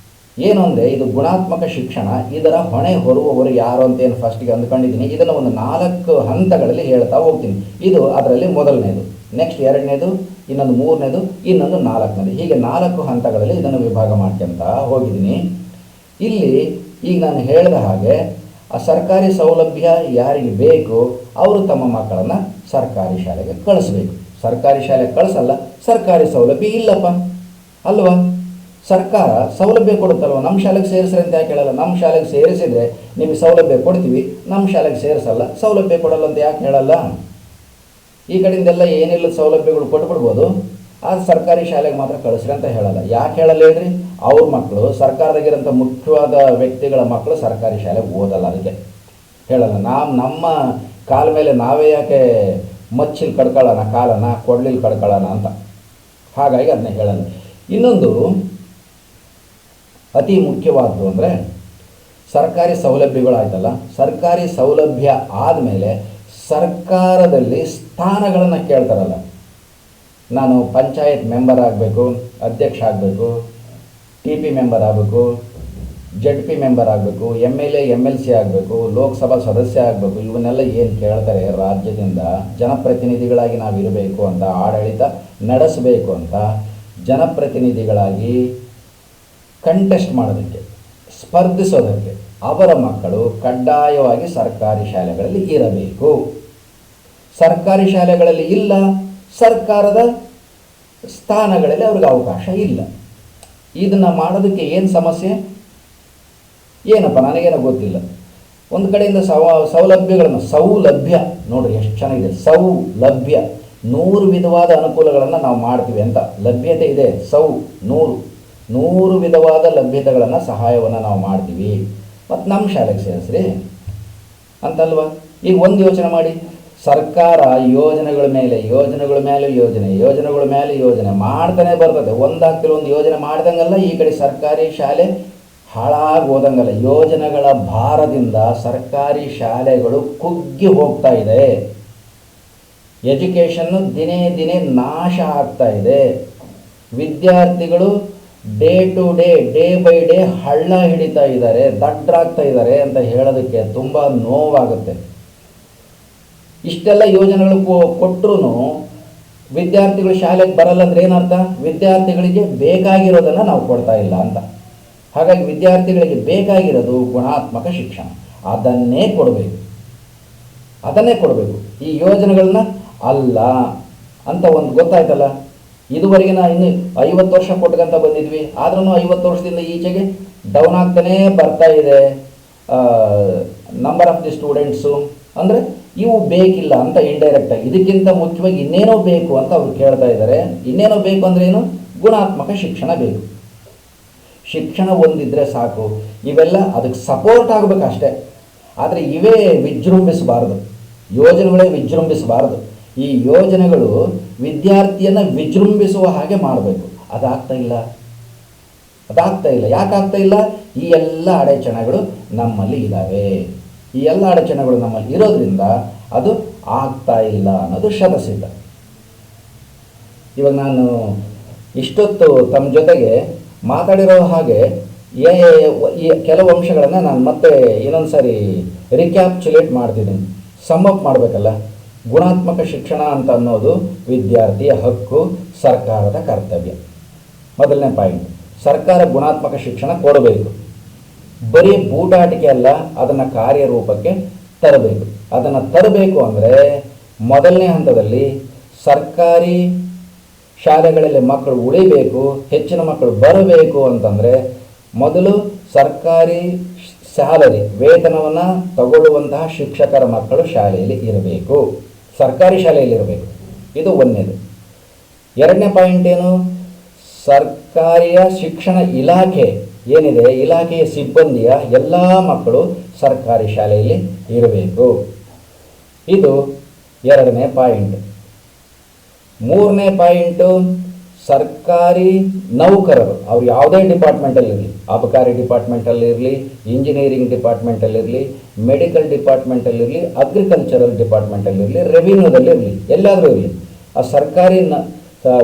S1: ಏನು ಅಂದರೆ, ಇದು ಗುಣಾತ್ಮಕ ಶಿಕ್ಷಣ, ಇದರ ಹೊಣೆ ಹೊರುವವರು ಯಾರು ಅಂತ ಏನು ಫಸ್ಟಿಗೆ ಅಂದ್ಕೊಂಡಿದ್ದೀನಿ. ಇದನ್ನು ಒಂದು 4 ಹಂತಗಳಲ್ಲಿ ಹೇಳ್ತಾ ಹೋಗ್ತೀನಿ. ಇದು ಅದರಲ್ಲಿ ಮೊದಲನೇದು, ನೆಕ್ಸ್ಟ್ 2ನೇದು, ಇನ್ನೊಂದು 3ನೇದು, ಇನ್ನೊಂದು 4ನೇದು. ಹೀಗೆ 4 ಹಂತಗಳಲ್ಲಿ ಇದನ್ನು ವಿಭಾಗ ಮಾಡ್ಕೊಂತ ಹೋಗಿದ್ದೀನಿ. ಇಲ್ಲಿ ಈಗ ನಾನು ಹೇಳಿದ ಹಾಗೆ ಆ ಸರ್ಕಾರಿ ಸೌಲಭ್ಯ ಯಾರಿಗೆ ಬೇಕು ಅವರು ತಮ್ಮ ಮಕ್ಕಳನ್ನು ಸರ್ಕಾರಿ ಶಾಲೆಗೆ ಕಳಿಸ್ಬೇಕು. ಸರ್ಕಾರಿ ಶಾಲೆಗೆ ಕಳಿಸಲ್ಲ, ಸರ್ಕಾರಿ ಸೌಲಭ್ಯ ಇಲ್ಲಪ್ಪ ಅಲ್ವಾ? ಸರ್ಕಾರ ಸೌಲಭ್ಯ ಕೊಡುತ್ತಲ್ವ, ನಮ್ಮ ಶಾಲೆಗೆ ಸೇರಿಸ್ರಿ ಅಂತ ಯಾಕೆ ಹೇಳಲ್ಲ? ನಮ್ಮ ಶಾಲೆಗೆ ಸೇರಿಸಿದರೆ ನಿಮಗೆ ಸೌಲಭ್ಯ ಕೊಡ್ತೀವಿ, ನಮ್ಮ ಶಾಲೆಗೆ ಸೇರಿಸಲ್ಲ, ಸೌಲಭ್ಯ ಕೊಡಲ್ಲ ಅಂತ ಯಾಕೆ ಹೇಳಲ್ಲ? ಈ ಕಡೆಯಿಂದೆಲ್ಲ ಏನಿಲ್ಲದ ಸೌಲಭ್ಯಗಳು ಕೊಟ್ಬಿಡ್ಬೋದು, ಆದರೆ ಸರ್ಕಾರಿ ಶಾಲೆಗೆ ಮಾತ್ರ ಕಳಿಸ್ರಿ ಅಂತ ಹೇಳಲ್ಲ. ಯಾಕೆ ಹೇಳಲ್ಲ ಹೇಳ್ರಿ? ಅವ್ರ ಮಕ್ಕಳು, ಸರ್ಕಾರದಾಗಿರೋಂಥ ಮುಖ್ಯವಾದ ವ್ಯಕ್ತಿಗಳ ಮಕ್ಕಳು ಸರ್ಕಾರಿ ಶಾಲೆಗೆ ಓದಲ್ಲ, ಅದಕ್ಕೆ ಹೇಳಲ್ಲ. ನಮ್ಮ ಕಾಲ ಮೇಲೆ ನಾವೇ ಯಾಕೆ ಮಚ್ಚಿಲ್ ಕಡ್ಕೊಳ್ಳೋಣ, ಕಾಲನ್ನು ಕೊಡ್ಲಿಲ್ಲಿ ಕಡ್ಕೊಳ್ಳೋಣ ಅಂತ. ಹಾಗಾಗಿ ಅದನ್ನ ಹೇಳಲ್ಲ. ಇನ್ನೊಂದು ಅತಿ ಮುಖ್ಯವಾದ್ದು ಅಂದರೆ, ಸರ್ಕಾರಿ ಸೌಲಭ್ಯಗಳಾಯ್ತಲ್ಲ, ಸರ್ಕಾರಿ ಸೌಲಭ್ಯ ಆದಮೇಲೆ ಸರ್ಕಾರದಲ್ಲಿ ಸ್ಥಾನಗಳನ್ನು ಕೇಳ್ತಾರಲ್ಲ, ನಾನು ಪಂಚಾಯತ್ ಮೆಂಬರ್ ಆಗಬೇಕು, ಅಧ್ಯಕ್ಷ ಆಗಬೇಕು, ಟಿ ಪಿ ಮೆಂಬರ್ ಆಗಬೇಕು, ಜೆಡ್ ಪಿ ಮೆಂಬರ್ ಆಗಬೇಕು, MLA MLC ಆಗಬೇಕು, ಲೋಕಸಭಾ ಸದಸ್ಯ ಆಗಬೇಕು, ಇವನ್ನೆಲ್ಲ ಏನು ಕೇಳ್ತಾರೆ ರಾಜ್ಯದಿಂದ ಜನಪ್ರತಿನಿಧಿಗಳಾಗಿ ನಾವು ಇರಬೇಕು ಅಂತ, ಆಡಳಿತ ನಡೆಸಬೇಕು ಅಂತ, ಜನಪ್ರತಿನಿಧಿಗಳಾಗಿ ಕಂಟೆಸ್ಟ್ ಮಾಡೋದಕ್ಕೆ, ಸ್ಪರ್ಧಿಸೋದಕ್ಕೆ ಅವರ ಮಕ್ಕಳು ಕಡ್ಡಾಯವಾಗಿ ಸರ್ಕಾರಿ ಶಾಲೆಗಳಲ್ಲಿ ಇರಬೇಕು. ಸರ್ಕಾರಿ ಶಾಲೆಗಳಲ್ಲಿ ಇಲ್ಲ, ಸರ್ಕಾರದ ಸ್ಥಾನಗಳಲ್ಲಿ ಅವ್ರಿಗೆ ಅವಕಾಶ ಇಲ್ಲ. ಇದನ್ನು ಮಾಡೋದಕ್ಕೆ ಏನು ಸಮಸ್ಯೆ ಏನಪ್ಪ ನನಗೇನೋ ಗೊತ್ತಿಲ್ಲ. ಒಂದು ಕಡೆಯಿಂದ ಸೌಲಭ್ಯಗಳನ್ನು ಸೌಲಭ್ಯ ನೋಡ್ರಿ ಎಷ್ಟು ಚೆನ್ನಾಗಿದೆ, ಸೌಲಭ್ಯ 100 ವಿಧವಾದ ಅನುಕೂಲಗಳನ್ನು ನಾವು ಮಾಡ್ತೀವಿ ಅಂತ ಲಭ್ಯತೆ ಇದೆ. 100 ವಿಧವಾದ ಲಭ್ಯತೆಗಳನ್ನು ಸಹಾಯವನ್ನು ನಾವು ಮಾಡ್ತೀವಿ, ಮತ್ತು ನಮ್ಮ ಶಾಲೆಗೆ ಸೇರಿಸ್ರಿ ಅಂತಲ್ವ. ಈಗ ಒಂದು ಯೋಚನೆ ಮಾಡಿ, ಸರ್ಕಾರ ಯೋಜನೆಗಳ ಮೇಲೆ ಯೋಜನೆ ಮಾಡ್ತಾನೆ ಬರ್ತದೆ. ಒಂದಾಗ್ತಿರೋ ಒಂದು ಯೋಜನೆ ಮಾಡ್ದಂಗಲ್ಲ, ಈ ಕಡೆ ಸರ್ಕಾರಿ ಶಾಲೆ ಹಾಳಾಗಿ ಹೋದಂಗಲ್ಲ. ಯೋಜನೆಗಳ ಭಾರದಿಂದ ಸರ್ಕಾರಿ ಶಾಲೆಗಳು ಕುಗ್ಗಿ ಹೋಗ್ತಾ ಇದೆ. ಎಜುಕೇಷನ್ನು ದಿನೇ ದಿನೇ ನಾಶ ಆಗ್ತಾ ಇದೆ. ವಿದ್ಯಾರ್ಥಿಗಳು ಡೇ ಬೈ ಡೇ ಹಳ್ಳ ಹಿಡಿತಾ ಇದ್ದಾರೆ, ದಡ್ಡರಾಗ್ತಾ ಇದ್ದಾರೆ ಅಂತ ಹೇಳೋದಕ್ಕೆ ತುಂಬ ನೋವಾಗುತ್ತೆ. ಇಷ್ಟೆಲ್ಲ ಯೋಜನೆಗಳು ಕೊಟ್ಟರು ವಿದ್ಯಾರ್ಥಿಗಳು ಶಾಲೆಗೆ ಬರಲ್ಲ ಅಂದರೆ ಏನರ್ಥ? ವಿದ್ಯಾರ್ಥಿಗಳಿಗೆ ಬೇಕಾಗಿರೋದನ್ನು ನಾವು ಕೊಡ್ತಾ ಇಲ್ಲ ಅಂತ. ಹಾಗಾಗಿ ವಿದ್ಯಾರ್ಥಿಗಳಿಗೆ ಬೇಕಾಗಿರೋದು ಗುಣಾತ್ಮಕ ಶಿಕ್ಷಣ, ಅದನ್ನೇ ಕೊಡಬೇಕು. ಈ ಯೋಜನೆಗಳನ್ನ ಅಲ್ಲ ಅಂತ ಒಂದು ಗೊತ್ತಾಯ್ತಲ್ಲ. ಇದುವರೆಗೆ ನಾವು ಇನ್ನು 50 ವರ್ಷ ಕೊಟ್ಕೊಂತ ಬಂದಿದ್ವಿ, ಆದ್ರೂ 50 ವರ್ಷದಿಂದ ಈಚೆಗೆ ಡೌನ್ ಆಗ್ತಾನೇ ಬರ್ತಾ ಇದೆ ನಂಬರ್ ಆಫ್ ದಿ ಸ್ಟೂಡೆಂಟ್ಸು. ಅಂದರೆ ಇವು ಬೇಕಿಲ್ಲ ಅಂತ ಇಂಡೈರೆಕ್ಟಾಗಿ, ಇದಕ್ಕಿಂತ ಮುಖ್ಯವಾಗಿ ಇನ್ನೇನೋ ಬೇಕು ಅಂತ ಅವ್ರು ಕೇಳ್ತಾ ಇದ್ದಾರೆ. ಇನ್ನೇನೋ ಬೇಕು ಅಂದರೆ ಏನು? ಗುಣಾತ್ಮಕ ಶಿಕ್ಷಣ ಬೇಕು. ಶಿಕ್ಷಣ ಒಂದಿದ್ರೆ ಸಾಕು, ಇವೆಲ್ಲ ಅದಕ್ಕೆ ಸಪೋರ್ಟ್ ಆಗಬೇಕಷ್ಟೇ. ಆದರೆ ಇವೇ ವಿಜೃಂಭಿಸಬಾರ್ದು, ಯೋಜನೆಗಳೇ ವಿಜೃಂಭಿಸಬಾರ್ದು. ಈ ಯೋಜನೆಗಳು ವಿದ್ಯಾರ್ಥಿಯನ್ನು ವಿಜೃಂಭಿಸುವ ಹಾಗೆ ಮಾಡಬೇಕು. ಅದಾಗ್ತಾ ಇಲ್ಲ. ಯಾಕಾಗ್ತಾ ಇಲ್ಲ? ಈ ಎಲ್ಲ ಅಡಚಣೆಗಳು ನಮ್ಮಲ್ಲಿ ಇದ್ದಾವೆ. ಈ ಎಲ್ಲ ಅಡಚಣೆಗಳು ನಮ್ಮಲ್ಲಿ ಇರೋದ್ರಿಂದ ಅದು ಆಗ್ತಾ ಇಲ್ಲ ಅನ್ನೋದು ಶತಸಿದ್ಧ. ಇವಾಗ ನಾನು ಇಷ್ಟೊತ್ತು ತಮ್ಮ ಜೊತೆಗೆ ಮಾತಾಡಿರೋ ಹಾಗೆ ಕೆಲವು ಅಂಶಗಳನ್ನು ನಾನು ಮತ್ತೆ ಇನ್ನೊಂದು ಸಾರಿ ರಿಕ್ಯಾಪ್ಚುಲೇಟ್ ಮಾಡ್ತಿದ್ದೀನಿ. ಸಮ್ಮಪ್ ಮಾಡಬೇಕಲ್ಲ. ಗುಣಾತ್ಮಕ ಶಿಕ್ಷಣ ಅಂತ ಅನ್ನೋದು ವಿದ್ಯಾರ್ಥಿಯ ಹಕ್ಕು, ಸರ್ಕಾರದ ಕರ್ತವ್ಯ. ಮೊದಲನೇ ಪಾಯಿಂಟ್, ಸರ್ಕಾರ ಗುಣಾತ್ಮಕ ಶಿಕ್ಷಣ ಕೊಡಬೇಕು. ಬರೀ ಬೂಟಾಟಿಕೆ ಅಲ್ಲ, ಅದನ್ನು ಕಾರ್ಯರೂಪಕ್ಕೆ ತರಬೇಕು. ಅದನ್ನು ತರಬೇಕು ಅಂದರೆ ಮೊದಲನೇ ಹಂತದಲ್ಲಿ ಸರ್ಕಾರಿ ಶಾಲೆಗಳಲ್ಲಿ ಮಕ್ಕಳು ಉಳಿಬೇಕು, ಹೆಚ್ಚಿನ ಮಕ್ಕಳು ಬರಬೇಕು ಅಂತಂದರೆ ಮೊದಲು ಸರ್ಕಾರಿ ಸ್ಯಾಲರಿ ವೇತನವನ್ನು ತಗೊಳ್ಳುವಂತಹ ಶಿಕ್ಷಕರ ಮಕ್ಕಳು ಶಾಲೆಯಲ್ಲಿ ಇರಬೇಕು, ಸರ್ಕಾರಿ ಶಾಲೆಯಲ್ಲಿ ಇರಬೇಕು. ಇದು ಒಂದನೇದು. ಎರಡನೇ ಪಾಯಿಂಟ್ ಏನು? ಸರ್ಕಾರಿಯ ಶಿಕ್ಷಣ ಇಲಾಖೆ ಏನಿದೆ, ಇಲಾಖೆಯ ಸಿಬ್ಬಂದಿಯ ಎಲ್ಲ ಮಕ್ಕಳು ಸರ್ಕಾರಿ ಶಾಲೆಯಲ್ಲಿ ಇರಬೇಕು. ಇದು ಎರಡನೇ ಪಾಯಿಂಟ್. ಮೂರನೇ ಪಾಯಿಂಟು, ಸರ್ಕಾರಿ ನೌಕರರು ಅವ್ರು ಯಾವುದೇ ಡಿಪಾರ್ಟ್ಮೆಂಟಲ್ಲಿರಲಿ, ಅಬಕಾರಿ ಡಿಪಾರ್ಟ್ಮೆಂಟಲ್ಲಿರಲಿ, ಇಂಜಿನಿಯರಿಂಗ್ ಡಿಪಾರ್ಟ್ಮೆಂಟಲ್ಲಿರಲಿ, ಮೆಡಿಕಲ್ ಡಿಪಾರ್ಟ್ಮೆಂಟಲ್ಲಿರಲಿ, ಅಗ್ರಿಕಲ್ಚರಲ್ ಡಿಪಾರ್ಟ್ಮೆಂಟಲ್ಲಿರಲಿ, ರೆವಿನ್ಯೂದಲ್ಲಿರಲಿ, ಎಲ್ಲಾದರೂ ಇರಲಿ, ಆ ಸರ್ಕಾರಿ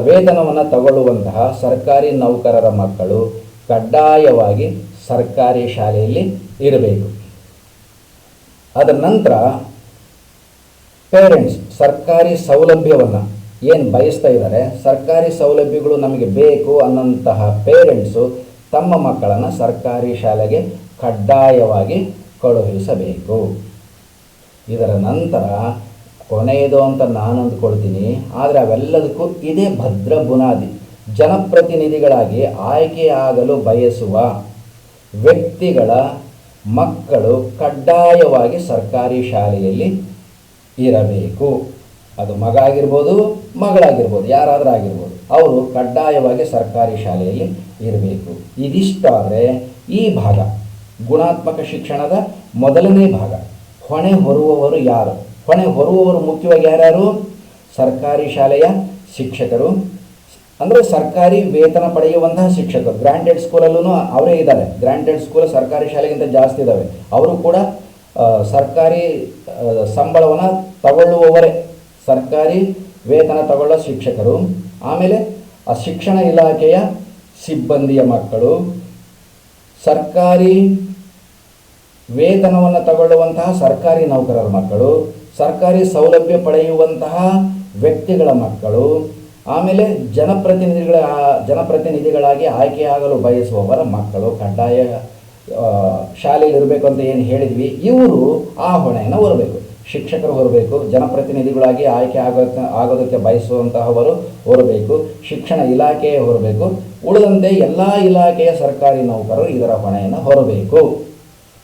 S1: ವೇತನವನ್ನು ತಗೊಳ್ಳುವಂತಹ ಸರ್ಕಾರಿ ನೌಕರರ ಮಕ್ಕಳು ಕಡ್ಡಾಯವಾಗಿ ಸರ್ಕಾರಿ ಶಾಲೆಯಲ್ಲಿ ಇರಬೇಕು. ಅದರ ನಂತರ ಪೇರೆಂಟ್ಸ್ ಸರ್ಕಾರಿ ಸೌಲಭ್ಯವನ್ನು ಏನು ಬಯಸ್ತಾ ಇದ್ದಾರೆ, ಸರ್ಕಾರಿ ಸೌಲಭ್ಯಗಳು ನಮಗೆ ಬೇಕು ಅನ್ನೋಂತಹ ಪೇರೆಂಟ್ಸು ತಮ್ಮ ಮಕ್ಕಳನ್ನು ಸರ್ಕಾರಿ ಶಾಲೆಗೆ ಕಡ್ಡಾಯವಾಗಿ ಕಳುಹಿಸಬೇಕು. ಇದರ ನಂತರ ಕೊನೆಯದು ಅಂತ ನಾನು ಅಂದ್ಕೊಳ್ತೀನಿ, ಆದರೆ ಅವೆಲ್ಲದಕ್ಕೂ ಇದೇ ಭದ್ರ ಬುನಾದಿ. ಜನಪ್ರತಿನಿಧಿಗಳಾಗಿ ಆಯ್ಕೆಯಾಗಲು ಬಯಸುವ ವ್ಯಕ್ತಿಗಳ ಮಕ್ಕಳು ಕಡ್ಡಾಯವಾಗಿ ಸರ್ಕಾರಿ ಶಾಲೆಯಲ್ಲಿ ಇರಬೇಕು. ಅದು ಮಗ ಆಗಿರ್ಬೋದು, ಮಗಳಾಗಿರ್ಬೋದು, ಯಾರಾದರೂ ಆಗಿರ್ಬೋದು, ಅವರು ಕಡ್ಡಾಯವಾಗಿ ಸರ್ಕಾರಿ ಶಾಲೆಯಲ್ಲಿ ಇರಬೇಕು. ಇದಿಷ್ಟಾದರೆ ಈ ಭಾಗ ಗುಣಾತ್ಮಕ ಶಿಕ್ಷಣದ ಮೊದಲನೇ ಭಾಗ. ಹೊಣೆ ಹೊರುವವರು ಯಾರು? ಹೊಣೆ ಹೊರುವವರು ಮುಖ್ಯವಾಗಿ ಯಾರ್ಯಾರು? ಸರ್ಕಾರಿ ಶಾಲೆಯ ಶಿಕ್ಷಕರು, ಅಂದರೆ ಸರ್ಕಾರಿ ವೇತನ ಪಡೆಯುವಂತಹ ಶಿಕ್ಷಕರು. ಗ್ರಾಂಟೆಡ್ ಸ್ಕೂಲಲ್ಲೂ ಅವರೇ ಇದ್ದಾರೆ. ಗ್ರಾಂಟೆಡ್ ಸ್ಕೂಲ್ ಸರ್ಕಾರಿ ಶಾಲೆಗಿಂತ ಜಾಸ್ತಿ ಇದ್ದಾವೆ. ಅವರು ಕೂಡ ಸರ್ಕಾರಿ ಸಂಬಳವನ್ನು ತಗೊಳ್ಳುವವರೇ, ಸರ್ಕಾರಿ ವೇತನ ತಗೊಳ್ಳೋ ಶಿಕ್ಷಕರು. ಆಮೇಲೆ ಆ ಶಿಕ್ಷಣ ಇಲಾಖೆಯ ಸಿಬ್ಬಂದಿಯ ಮಕ್ಕಳು, ಸರ್ಕಾರಿ ವೇತನವನ್ನು ತಗೊಳ್ಳುವಂತಹ ಸರ್ಕಾರಿ ನೌಕರರ ಮಕ್ಕಳು, ಸರ್ಕಾರಿ ಸೌಲಭ್ಯ ಪಡೆಯುವಂತಹ ವ್ಯಕ್ತಿಗಳ ಮಕ್ಕಳು, ಆಮೇಲೆ ಜನಪ್ರತಿನಿಧಿಗಳಾಗಿ ಆಯ್ಕೆಯಾಗಲು ಬಯಸುವವರ ಮಕ್ಕಳು ಕಡ್ಡಾಯ ಶಾಲೆಯಲ್ಲಿ ಇರಬೇಕು ಅಂತ ಏನು ಹೇಳಿದ್ವಿ, ಇವರು ಆ ಹೊಣೆಯನ್ನು ಹೊರಬೇಕು. ಶಿಕ್ಷಕರು ಹೊರಬೇಕು, ಜನಪ್ರತಿನಿಧಿಗಳಾಗಿ ಆಯ್ಕೆ ಆಗೋದಕ್ಕೆ ಬಯಸುವಂತಹವರು ಹೊರಬೇಕು, ಶಿಕ್ಷಣ ಇಲಾಖೆಯೇ ಹೊರಬೇಕು. ಉಳಿದಂತೆ ಎಲ್ಲ ಇಲಾಖೆಯ ಸರ್ಕಾರಿ ನೌಕರರು ಇದರ ಹೊಣೆಯನ್ನು ಹೊರಬೇಕು.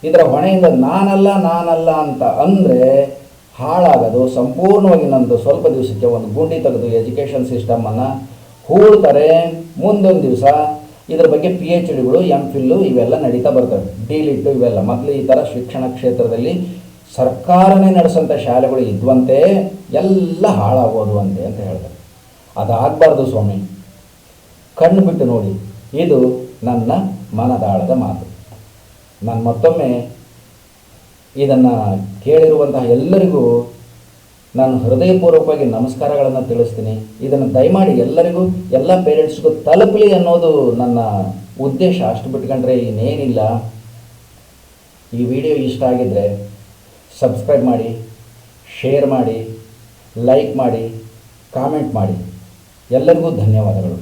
S1: ಇದರ ಹೊಣೆಯಿಂದ ನಾನಲ್ಲ ಅಂತ ಅಂದರೆ ಹಾಳಾಗೋದು ಸಂಪೂರ್ಣವಾಗಿ. ನಂದು ಸ್ವಲ್ಪ ದಿವಸಕ್ಕೆ ಒಂದು ಗುಂಡಿ ತೆಗೆದು ಎಜುಕೇಷನ್ ಸಿಸ್ಟಮನ್ನು ಹೂಳ್ತಾರೆ. ಮುಂದೊಂದು ದಿವಸ ಇದರ ಬಗ್ಗೆ PhDಗಳು MPhil ಇವೆಲ್ಲ ನಡೀತಾ ಬರ್ತವೆ, D.Litt ಇವೆಲ್ಲ. ಮೊದಲು ಈ ಥರ ಶಿಕ್ಷಣ ಕ್ಷೇತ್ರದಲ್ಲಿ ಸರ್ಕಾರನೇ ನಡೆಸೋಂಥ ಶಾಲೆಗಳು ಇದ್ವಂತೆ, ಎಲ್ಲ ಹಾಳಾಗೋದು ಅಂತ ಹೇಳ್ತಾರೆ. ಅದಾಗಬಾರ್ದು ಸ್ವಾಮಿ, ಕಣ್ಣು ಬಿಟ್ಟು ನೋಡಿ. ಇದು ನನ್ನ ಮನದಾಳದ ಮಾತು. ನಾನು ಮತ್ತೊಮ್ಮೆ ಇದನ್ನು ಕೇಳಿರುವಂತಹ ಎಲ್ಲರಿಗೂ ನಾನು ಹೃದಯಪೂರ್ವಕವಾಗಿ ನಮಸ್ಕಾರಗಳನ್ನು ತಿಳಿಸ್ತೀನಿ. ಇದನ್ನು ದಯಮಾಡಿ ಎಲ್ಲರಿಗೂ, ಎಲ್ಲ ಪೇರೆಂಟ್ಸ್ಗೂ ತಲುಪಲಿ ಅನ್ನೋದು ನನ್ನ ಉದ್ದೇಶ. ಅಷ್ಟು ಬಿಟ್ಕೊಂಡ್ರೆ ಇನ್ನೇನಿಲ್ಲ. ಈ ವಿಡಿಯೋ ಇಷ್ಟ ಆಗಿದ್ದರೆ ಸಬ್ಸ್ಕ್ರೈಬ್ ಮಾಡಿ, ಶೇರ್ ಮಾಡಿ, ಲೈಕ್ ಮಾಡಿ, ಕಾಮೆಂಟ್ ಮಾಡಿ. ಎಲ್ಲರಿಗೂ ಧನ್ಯವಾದಗಳು.